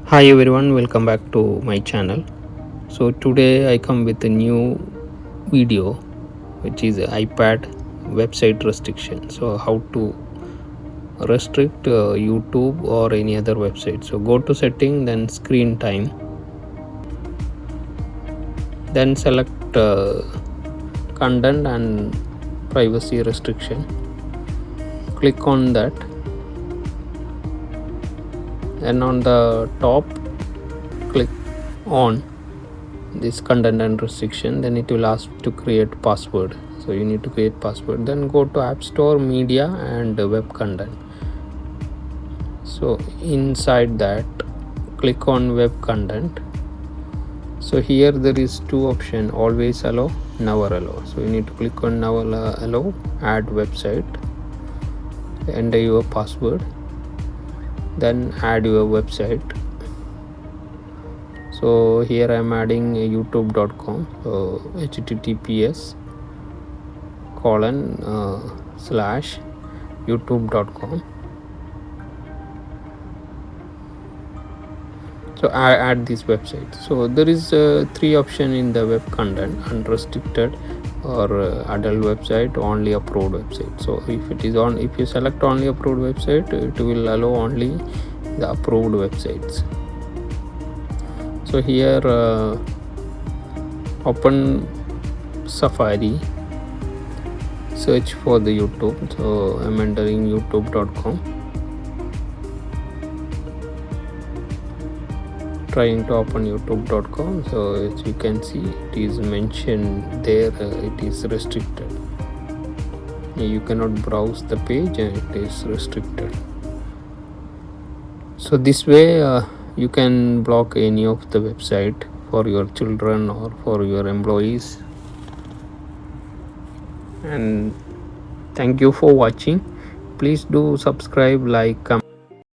Hi everyone, welcome back to my channel. So today I come with a new video which is iPad website restriction. So how to restrict YouTube or any other website. So go to setting, then screen time, then select content and privacy restriction. Click on that, and on the top click on this content and restriction. Then it will ask to create password, so you need to create password. Then go to App Store, media and web content. So inside that click on web content. So here there is two option, always allow, never allow. So you need to click on never allow, add website, enter your password, then add your website. So here I am adding youtube.com. So https / youtube.com. So I add this website. So there is three option in the web content: unrestricted or adult website, only approved website. So if you select only approved website, it will allow only the approved websites. So here open Safari, search for the YouTube. So I'm entering youtube.com, trying to open youtube.com. So as you can see, it is mentioned there, it is restricted. You cannot browse the page and it is restricted. So this way you can block any of the website for your children or for your employees. And thank you for watching. Please do subscribe, like, comment.